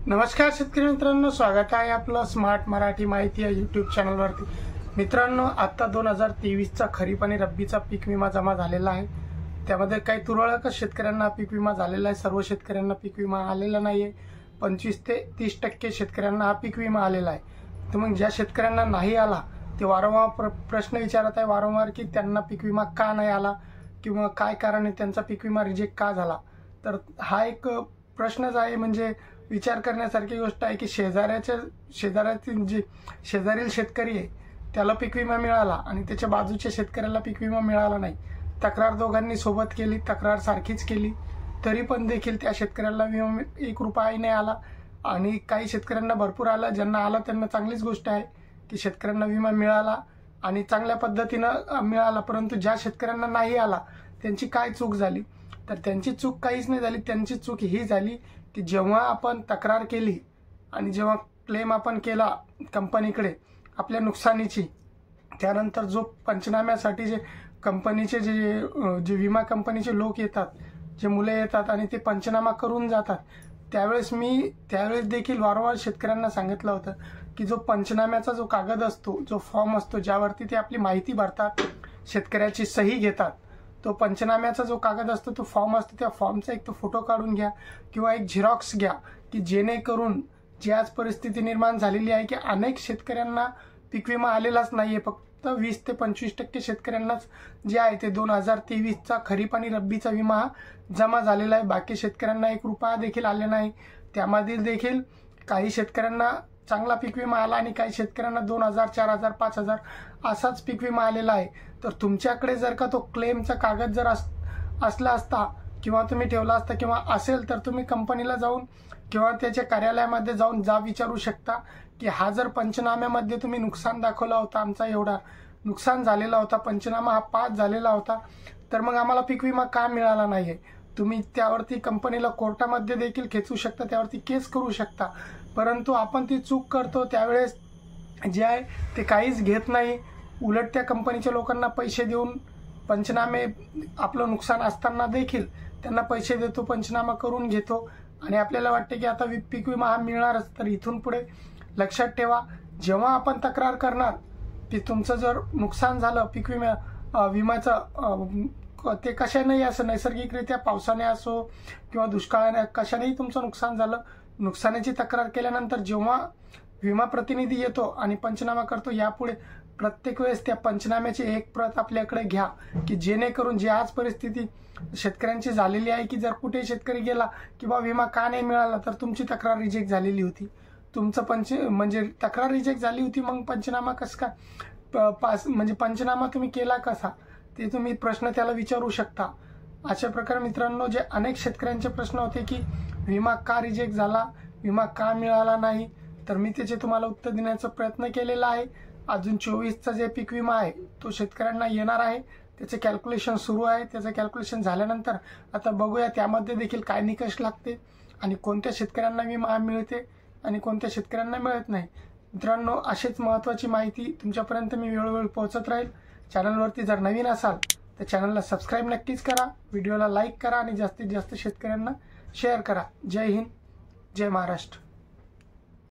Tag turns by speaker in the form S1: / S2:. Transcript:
S1: नमस्कार शेतकरी मित्रांनो, स्वागत आहे आपलं स्मार्ट मराठी माहिती या यूट्यूब चॅनलवरती। मित्रांनो, आता 2023चा खरीप आणि रब्बीचा पीक विमा जमा झालेला आहे। त्यामध्ये काही तुरळक शेतकऱ्यांना पीक विमा झालेला आहे, सर्व शेतकऱ्यांना पीक विमा आलेला नाहीये। 25 ते 30% शेतकऱ्यांना हा पीक विमा आलेला आहे। तर मग ज्या शेतकऱ्यांना नाही आला ते वारंवार प्रश्न विचारत आहे वारंवार की त्यांना पीक विमा का नाही आला किंवा काय कारण आहे, त्यांचा पीक विमा रिजेक्ट का झाला। तर हा एक प्रश्नच आहे, म्हणजे विचार करण्यासारखी गोष्ट आहे की शेजाऱ्यातील जे शेजारील शेतकरी आहे त्याला पीक विमा मिळाला आणि त्याच्या बाजूच्या शेतकऱ्याला पीक विमा मिळाला नाही। तक्रार दोघांनी सोबत केली, तक्रार सारखीच केली, तरी पण देखील त्या शेतकऱ्याला विमा 1 रुपयाही नाही आला आणि काही शेतकऱ्यांना भरपूर आला। ज्यांना आला त्यांना चांगलीच गोष्ट आहे की शेतकऱ्यांना विमा मिळाला आणि चांगल्या पद्धतीनं मिळाला। परंतु ज्या शेतकऱ्यांना नाही आला त्यांची काय चूक झाली, तर त्यांची चूक काहीच नाही झाली। त्यांची चूक ही झाली की जेव्हा आपण तक्रार केली आणि जेव्हा क्लेम आपण केला कंपनीकडे आपल्या नुकसानीची, त्यानंतर जो पंचनाम्यासाठी जे कंपनीचे जे विमा कंपनीचे लोक येतात, जे मुले येतात आणि ते पंचनामा करून जातात, त्यावेळेस देखील वारंवार शेतकऱ्यांना सांगितलं होतं की जो पंचनाम्याचा जो कागद असतो, जो फॉर्म असतो, ज्यावरती ते आपली माहिती भरतात, शेतकऱ्याची सही घेतात, तो पंचनाम्याचा जो कागद असतो, तो फॉर्म असतो, त्या फॉर्मचा एक तो फोटो काढून घ्या किंवा एक झेरॉक्स घ्या की जेणेकरून जी आज परिस्थिती निर्माण झालेली आहे की अनेक शेतकऱ्यांना पीक विमा आलेलाच नाहीये। फक्त 20 ते 25% शेतकऱ्यांनाच जे आहे ते 2023चा खरीप आणि रब्बीचा विमा जमा झालेला आहे। बाकी शेतकऱ्यांना 1 रुपया देखील आले नाही। त्यामधील देखील काही शेतकऱ्यांना चांगला पीक विमा आला आणि काही शेतकऱ्यांना 2000, 4000, 5000 असाच पीक विमा आलेला आहे। तर तुमच्याकडे जर का तो क्लेमचा कागद जर असला असता किंवा तुम्ही ठेवला असता किंवा असेल, तर तुम्ही कंपनीला जाऊन किंवा त्याच्या कार्यालयामध्ये जाऊन विचारू शकता की हा जर पंचनाम्यामध्ये तुम्ही नुकसान दाखवला होता, आमचा एवढा नुकसान झालेला होता, पंचनामा हा पास झालेला होता, तर मग आम्हाला पीक विमा का मिळाला नाहीये। तुम्ही त्यावरती कंपनीला कोर्टामध्ये देखील खेचू शकता, त्यावरती केस करू शकता। परंतु आपण ती चूक करतो त्यावेळेस जे आहे ते काहीच घेत नाही, उलट त्या कंपनीच्या लोकांना पैसे देऊन पंचनामे, आपलं नुकसान असताना देखील त्यांना पैसे देतो, पंचनामा करून घेतो आणि आपल्याला वाटते की आता पीक विमा हा मिळणारच। तर इथून पुढे लक्षात ठेवा, जेव्हा आपण तक्रार करणार की तुमचं जर नुकसान झालं पीक विम्याचं, ते कशानेही असं, नैसर्गिकरित्या पावसाने असो किंवा दुष्काळाने, कशानेही तुमचं नुकसान झालं, नुकसानाची तक्रार केल्यानंतर जेव्हा विमा प्रतिनिधी येतो आणि पंचनामा करतो, यापुढे प्रत्येक वेळेस त्या पंचनाम्याची एक प्रत आपल्याकडे घ्या की जेणेकरून जी आज परिस्थिती शेतकऱ्यांची झालेली आहे की जर कुठे शेतकरी गेला किंवा विमा का नाही मिळाला तर तुमची तक्रार रिजेक्ट झालेली होती, तुमचं म्हणजे तक्रार रिजेक्ट झाली होती, मग पंचनामा कसं काय म्हणजे पंचनामा तुम्ही केला कसा, ते तुम्ही प्रश्न त्याला विचारू शकता। अशा प्रकारे मित्रांनो, जे अनेक शेतकऱ्यांचे प्रश्न होते की विमा का रिजेक्ट झाला, विमा का मिळाला नाही, तर मी त्याचे तुम्हाला उत्तर देण्याचा प्रयत्न केलेला आहे। अजून 24चा जे पीक विमा आहे तो शेतकऱ्यांना येणार आहे, त्याचे कॅल्क्युलेशन सुरू आहे। त्याचं कॅल्क्युलेशन झाल्यानंतर आता बघूया त्यामध्ये देखील काय निकष लागते आणि कोणत्या शेतकऱ्यांना विमा मिळते आणि कोणत्या शेतकऱ्यांना मिळत नाही। मित्रांनो, अशीच महत्त्वाची माहिती तुमच्यापर्यंत मी वेळोवेळी पोहोचत राहील। चॅनलवरती जर नवीन असाल तर चॅनलला सबस्क्राईब नक्कीच करा, व्हिडिओला लाईक करा आणि जास्तीत जास्त शेतकऱ्यांना शेअर करा। जय हिंद, जय महाराष्ट्र।